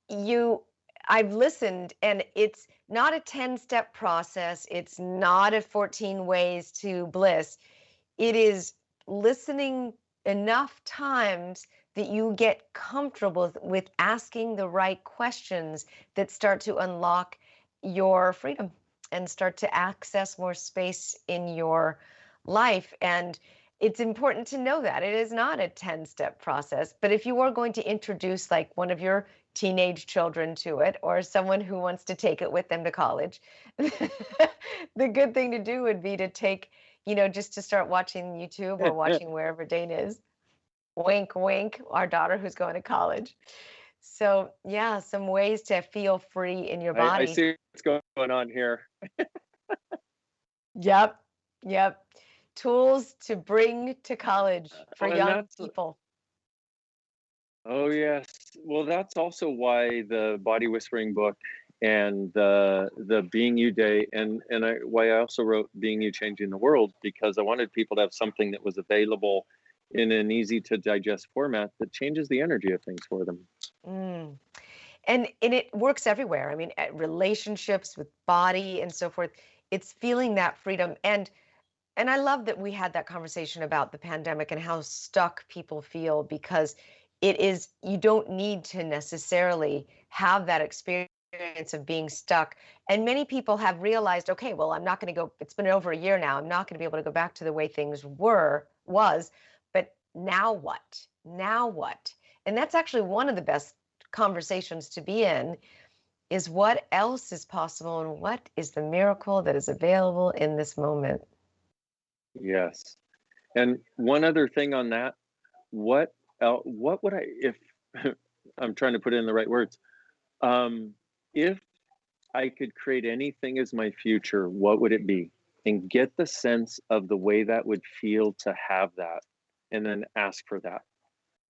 C: you, I've listened, and it's not a 10-step process. It's not a 14 ways to bliss. It is listening enough times that you get comfortable with asking the right questions that start to unlock your freedom and start to access more space in your life. And it's important to know that it is not a 10-step process. But if you are going to introduce like one of your teenage children to it or someone who wants to take it with them to college, the good thing to do would be to take, just to start watching YouTube or watching wherever Dain is. Wink, wink, our daughter who's going to college. So, yeah, some ways to feel free in your
B: I
C: body.
B: see what's going on here.
C: Yep, yep. Tools to bring to college for
B: And
C: young
B: that's,
C: people.
B: oh yes. Well, that's also why the Body Whispering book and the Being You Day, why I also wrote Being You Changing the World, because I wanted people to have something that was available in an easy to digest format that changes the energy of things for them.
C: Mm. And it works everywhere. I mean, at relationships with body and so forth. It's feeling that freedom. And I love that we had that conversation about the pandemic and how stuck people feel because it is, you don't need to necessarily have that experience of being stuck. And many people have realized, okay, well, I'm not going to go, it's been over a year now. I'm not going to be able to go back to the way things was, but now what? Now what? And that's actually one of the best conversations to be in is what else is possible and what is the miracle that is available in this moment.
B: Yes. And one other thing on that, what would I, if I'm trying to put it in the right words, if I could create anything as my future, what would it be? And get the sense of the way that would feel to have that, and then ask for that.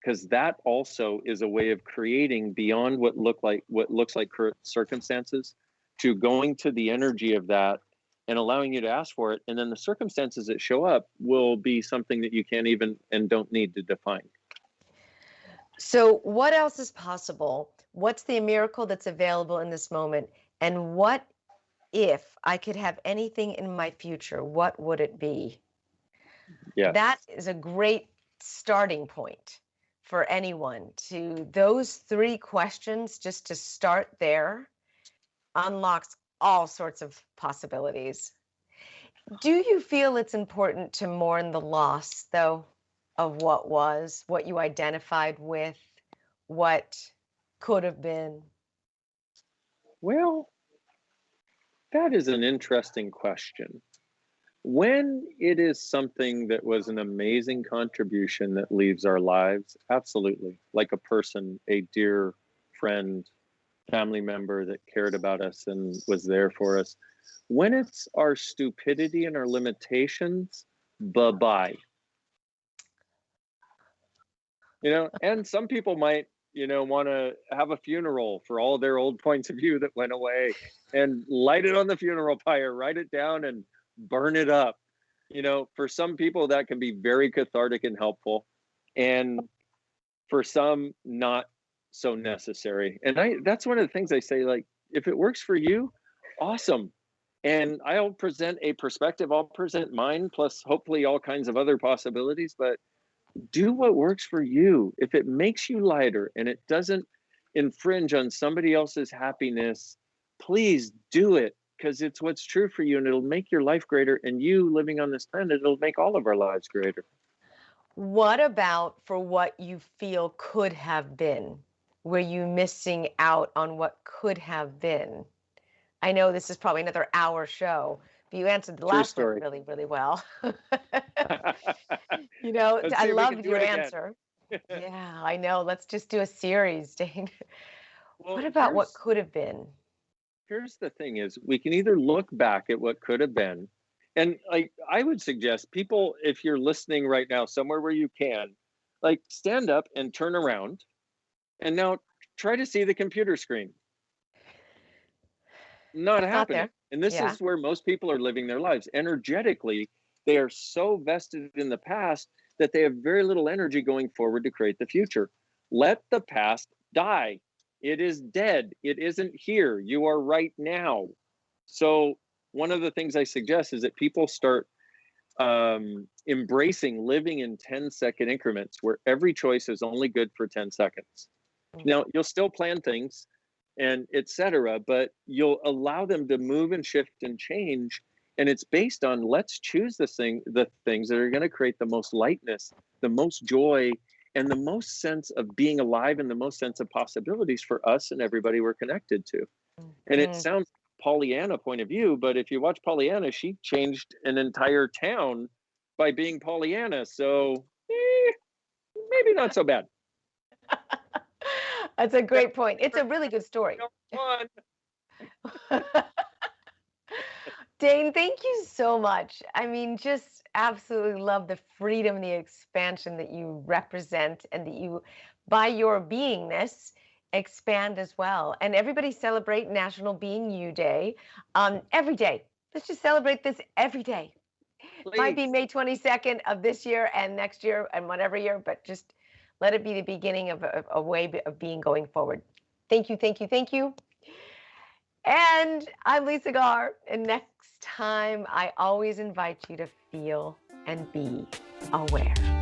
B: Because that also is a way of creating beyond what looks like current circumstances, to going to the energy of that and allowing you to ask for it. And then the circumstances that show up will be something that you can't even and don't need to define.
C: So, what else is possible? What's the miracle that's available in this moment? And what if I could have anything in my future? What would it be?
B: Yes.
C: That is a great starting point for anyone to those three questions, just to start there, unlocks all sorts of possibilities. Do you feel it's important to mourn the loss, though, of what was, what you identified with, what could have been?
B: Well, that is an interesting question. When it is something that was an amazing contribution that leaves our lives, absolutely. Like a person, a dear friend, family member that cared about us and was there for us. When it's our stupidity and our limitations, bye bye. And some people might, want to have a funeral for all their old points of view that went away and light it on the funeral pyre, write it down and burn it up. For some people that can be very cathartic and helpful. And for some, not so necessary. And that's one of the things I say, like, if it works for you, awesome. And I'll present a perspective, I'll present mine, plus hopefully all kinds of other possibilities, but do what works for you. If it makes you lighter and it doesn't infringe on somebody else's happiness, please do it, because it's what's true for you and it'll make your life greater. And you living on this planet, it'll make all of our lives greater.
C: What about for what you feel could have been? Were you missing out on what could have been? I know this is probably another hour show You answered the
B: True
C: last one
B: story.
C: really, really well.
B: Let's
C: I
B: see if we can
C: loved
B: do
C: your
B: it again.
C: answer. Yeah, I know. Let's just do a series, Dane.
B: Well,
C: What about what could have been?
B: here's the thing is we can either look back at what could have been, and like I would suggest people, if you're listening right now somewhere where you can, like stand up and turn around and now try to see the computer screen. Not
C: It's not
B: happening.
C: there.
B: And this
C: Yeah.
B: is where most people are living their lives. Energetically, they are so vested in the past that they have very little energy going forward to create the future. Let the past die. It is dead. It isn't here. You are right now. So, one of the things I suggest is that people start embracing living in 10-second increments where every choice is only good for 10 seconds. Now, you'll still plan things and etc., but you'll allow them to move and shift and change. And it's based on let's choose the things that are going to create the most lightness, the most joy, and the most sense of being alive and the most sense of possibilities for us and everybody we're connected to. And it
C: Mm.
B: sounds Pollyanna point of view, but if you watch Pollyanna, she changed an entire town by being Pollyanna. So maybe not so bad.
C: That's a great point. It's a really good story.
B: One.
C: Dane, thank you so much. I mean, just absolutely love the freedom, the expansion that you represent, and that you, by your beingness, expand as well. And everybody celebrate National Being You Day every day. Let's just celebrate this every day. Might be
B: Please.
C: May 22nd of this year and next year and whatever year, but just let it be the beginning of a way of being going forward. Thank you, thank you, thank you. And I'm Lisa Garr. And next time, I always invite you to feel and be aware.